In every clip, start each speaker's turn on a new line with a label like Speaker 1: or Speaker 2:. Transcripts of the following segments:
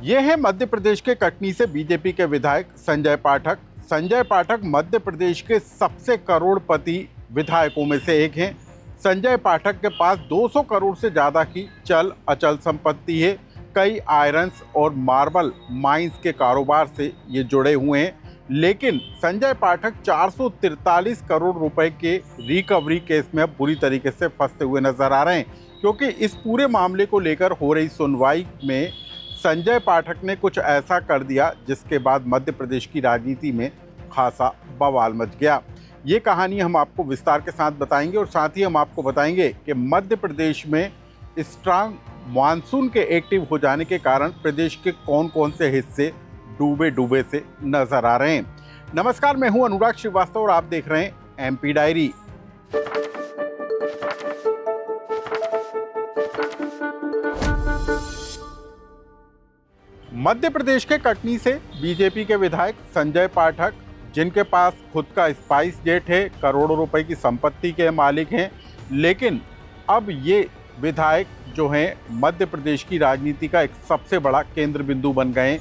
Speaker 1: ये है मध्य प्रदेश के कटनी से बीजेपी के विधायक संजय पाठक। संजय पाठक मध्य प्रदेश के सबसे करोड़पति विधायकों में से एक हैं। संजय पाठक के पास 200 करोड़ से ज़्यादा की चल अचल संपत्ति है। कई आयरन्स और मार्बल माइंस के कारोबार से ये जुड़े हुए हैं। लेकिन संजय पाठक 443 करोड़ रुपए के रिकवरी केस में अब बुरी तरीके से फंसते हुए नजर आ रहे हैं, क्योंकि इस पूरे मामले को लेकर हो रही सुनवाई में संजय पाठक ने कुछ ऐसा कर दिया जिसके बाद मध्य प्रदेश की राजनीति में खासा बवाल मच गया। ये कहानी हम आपको विस्तार के साथ बताएंगे और साथ ही हम आपको बताएंगे कि मध्य प्रदेश में स्ट्रांग मानसून के एक्टिव हो जाने के कारण प्रदेश के कौन कौन से हिस्से डूबे डूबे से नजर आ रहे हैं। नमस्कार, मैं हूं अनुराग श्रीवास्तव और आप देख रहे हैं एमपी डायरी। मध्य प्रदेश के कटनी से बीजेपी के विधायक संजय पाठक, जिनके पास खुद का स्पाइस जेट है, करोड़ों रुपए की संपत्ति के मालिक हैं, लेकिन अब ये विधायक जो हैं मध्य प्रदेश की राजनीति का एक सबसे बड़ा केंद्र बिंदु बन गए,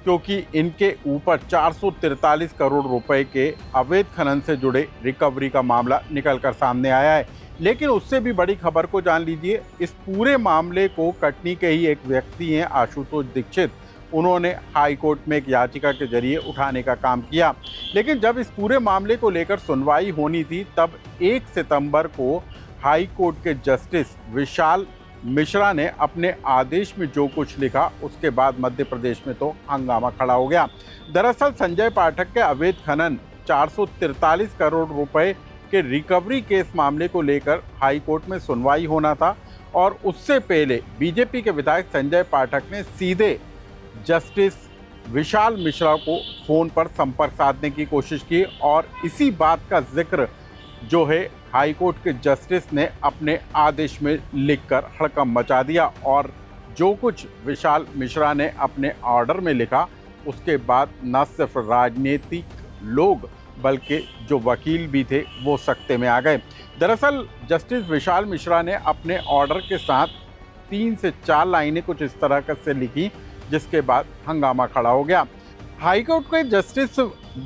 Speaker 1: क्योंकि इनके ऊपर 443 करोड़ रुपए के अवैध खनन से जुड़े रिकवरी का मामला निकलकर सामने आया है। लेकिन उससे भी बड़ी खबर को जान लीजिए। इस पूरे मामले को कटनी के ही एक व्यक्ति हैं, आशुतोष दीक्षित, उन्होंने हाई कोर्ट में एक याचिका के जरिए उठाने का काम किया। लेकिन जब इस पूरे मामले को लेकर सुनवाई होनी थी, तब 1 सितंबर को हाई कोर्ट के जस्टिस विशाल मिश्रा ने अपने आदेश में जो कुछ लिखा, उसके बाद मध्य प्रदेश में तो हंगामा खड़ा हो गया। दरअसल संजय पाठक के अवैध खनन 443 करोड़ रुपए के रिकवरी केस मामले को लेकर हाई कोर्ट में सुनवाई होना था, और उससे पहले बीजेपी के विधायक संजय पाठक ने सीधे जस्टिस विशाल मिश्रा को फोन पर संपर्क साधने की कोशिश की, और इसी बात का जिक्र जो है हाई कोर्ट के जस्टिस ने अपने आदेश में लिखकर हड़कंप मचा दिया। और जो कुछ विशाल मिश्रा ने अपने ऑर्डर में लिखा, उसके बाद न सिर्फ राजनीतिक लोग बल्कि जो वकील भी थे वो सख्ते में आ गए। दरअसल जस्टिस विशाल मिश्रा ने अपने ऑर्डर के साथ 3 से 4 लाइनें कुछ इस तरह से लिखी, जिसके बाद हंगामा खड़ा हो गया। हाईकोर्ट के जस्टिस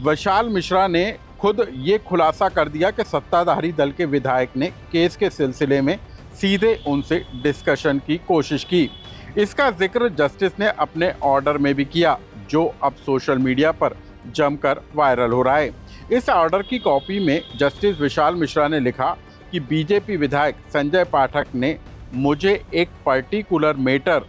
Speaker 1: विशाल मिश्रा ने खुद ये खुलासा कर दिया कि सत्ताधारी दल के विधायक ने केस के सिलसिले में सीधे उनसे डिस्कशन की कोशिश की। इसका जिक्र जस्टिस ने अपने ऑर्डर में भी किया, जो अब सोशल मीडिया पर जमकर वायरल हो रहा है। इस ऑर्डर की कॉपी में जस्टिस विशाल मिश्रा ने लिखा कि बीजेपी विधायक संजय पाठक ने मुझे एक पर्टिकुलर मैटर,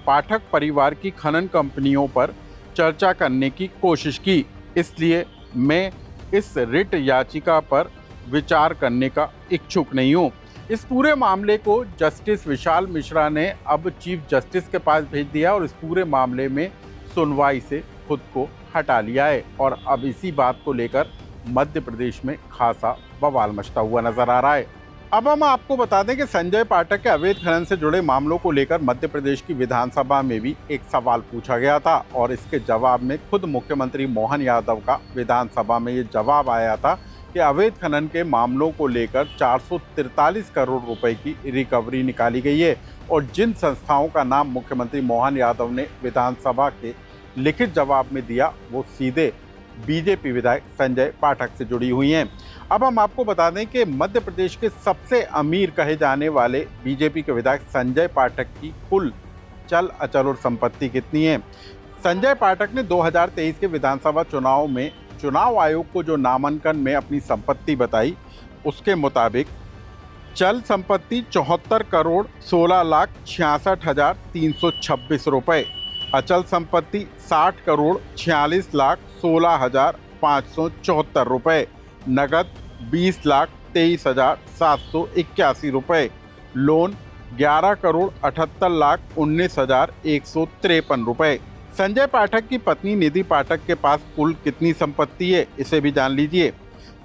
Speaker 1: पाठक परिवार की खनन कंपनियों पर चर्चा करने की कोशिश की, इसलिए मैं इस रिट याचिका पर विचार करने का इच्छुक नहीं हूँ। इस पूरे मामले को जस्टिस विशाल मिश्रा ने अब चीफ जस्टिस के पास भेज दिया और इस पूरे मामले में सुनवाई से खुद को हटा लिया है, और अब इसी बात को लेकर मध्य प्रदेश में खासा बवाल मचता हुआ नजर आ रहा है। अब हम आपको बता दें कि संजय पाठक के अवैध खनन से जुड़े मामलों को लेकर मध्य प्रदेश की विधानसभा में भी एक सवाल पूछा गया था, और इसके जवाब में खुद मुख्यमंत्री मोहन यादव का विधानसभा में ये जवाब आया था कि अवैध खनन के मामलों को लेकर 443 करोड़ रुपए की रिकवरी निकाली गई है, और जिन संस्थाओं का नाम मुख्यमंत्री मोहन यादव ने विधानसभा के लिखित जवाब में दिया, वो सीधे बीजेपी विधायक संजय पाठक से जुड़ी हुई हैं। अब हम आपको बता दें कि मध्य प्रदेश के सबसे अमीर कहे जाने वाले बीजेपी के विधायक संजय पाठक की कुल चल अचल और संपत्ति कितनी है। संजय पाठक ने 2023 के विधानसभा चुनाव में चुनाव आयोग को जो नामांकन में अपनी संपत्ति बताई, उसके मुताबिक चल संपत्ति 74 करोड़ 16,66,326 रुपए, अचल संपत्ति 60 करोड़ 46,16,574 रुपए, नगद 20,23,781 रुपए, लोन 11 करोड़ 78,19,153 रुपए। संजय पाठक की पत्नी निधि पाठक के पास कुल कितनी संपत्ति है, इसे भी जान लीजिए।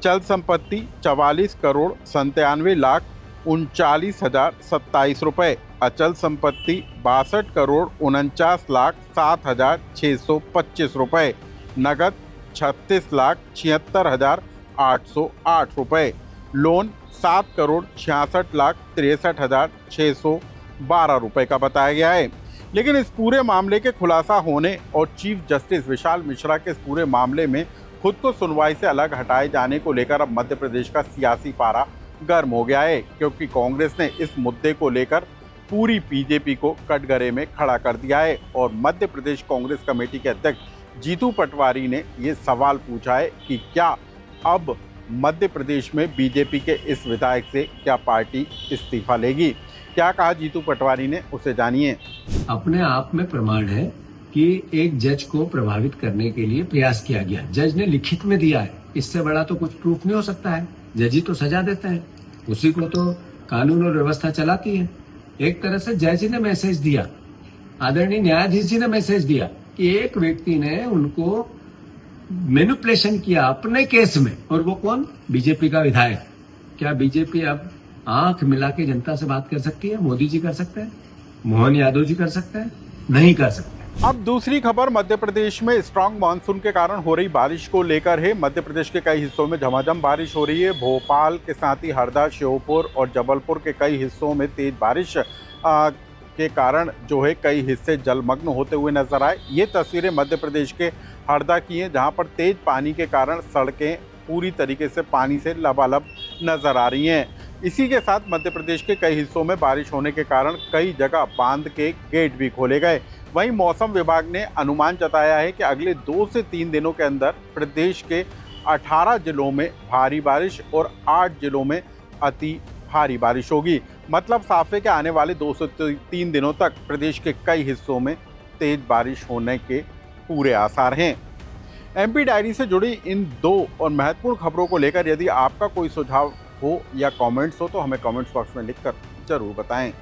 Speaker 1: चल संपत्ति 44 करोड़ 97,39,27 रुपए, अचल संपत्ति 62 करोड़ 49,07,625 रुपए, नगद 36,76,808 रुपए, लोन 7 करोड़ 66,63,612 रुपए का बताया गया है। लेकिन इस पूरे मामले के खुलासा होने और चीफ जस्टिस विशाल मिश्रा के इस पूरे मामले में खुद को सुनवाई से अलग हटाए जाने को लेकर अब मध्य प्रदेश का सियासी पारा गर्म हो गया है, क्योंकि कांग्रेस ने इस मुद्दे को लेकर पूरी बीजेपी को कटघरे में खड़ा कर दिया है। और मध्य प्रदेश कांग्रेस कमेटी के अध्यक्ष जीतू पटवारी ने ये सवाल पूछा है कि क्या अब मध्य प्रदेश में बीजेपी के इस विधायक से क्या पार्टी इस्तीफा लेगी। क्या कहा जीतू पटवारी ने, उसे जानिए।
Speaker 2: अपने आप में प्रमाण है कि एक जज को प्रभावित करने के लिए प्रयास किया गया। जज ने लिखित में दिया है, इससे बड़ा तो कुछ प्रूफ नहीं हो सकता है। जज ही तो सजा देते हैं, उसी को तो कानून और व्यवस्था चलाती है। एक तरह से जज ने मैसेज दिया, आदरणीय न्यायाधीश जी ने मैसेज दिया कि एक व्यक्ति ने उनको मैनिपुलेशन किया अपने केस में, और वो कौन? बीजेपी का विधायक। क्या बीजेपी अब आंख मिला के जनता से बात कर सकती है? मोदी जी कर सकते हैं, मोहन यादव जी कर सकते हैं? नहीं कर सकते।
Speaker 1: अब दूसरी खबर मध्य प्रदेश में स्ट्रांग मानसून के कारण हो रही बारिश को लेकर है। मध्य प्रदेश के कई हिस्सों में झमाझम बारिश हो रही है। भोपाल के साथ ही हरदा, श्योपुर और जबलपुर के कई हिस्सों में तेज बारिश के कारण जो है कई हिस्से जलमग्न होते हुए नजर आए। ये तस्वीरें मध्य प्रदेश के हरदा की हैं, जहां पर तेज पानी के कारण सड़कें पूरी तरीके से पानी से लबालब नजर आ रही हैं। इसी के साथ मध्य प्रदेश के कई हिस्सों में बारिश होने के कारण कई जगह बांध के गेट भी खोले गए। वहीं मौसम विभाग ने अनुमान जताया है कि अगले 2 से 3 दिनों के अंदर प्रदेश के 18 जिलों में भारी बारिश और 8 जिलों में अति भारी बारिश होगी। मतलब साफ है कि आने वाले 2 से 3 दिनों तक प्रदेश के कई हिस्सों में तेज बारिश होने के पूरे आसार हैं। एमपी डायरी से जुड़ी इन 2 और महत्वपूर्ण खबरों को लेकर यदि आपका कोई सुझाव हो या कमेंट्स हो तो हमें कमेंट्स बॉक्स में लिखकर जरूर बताएं।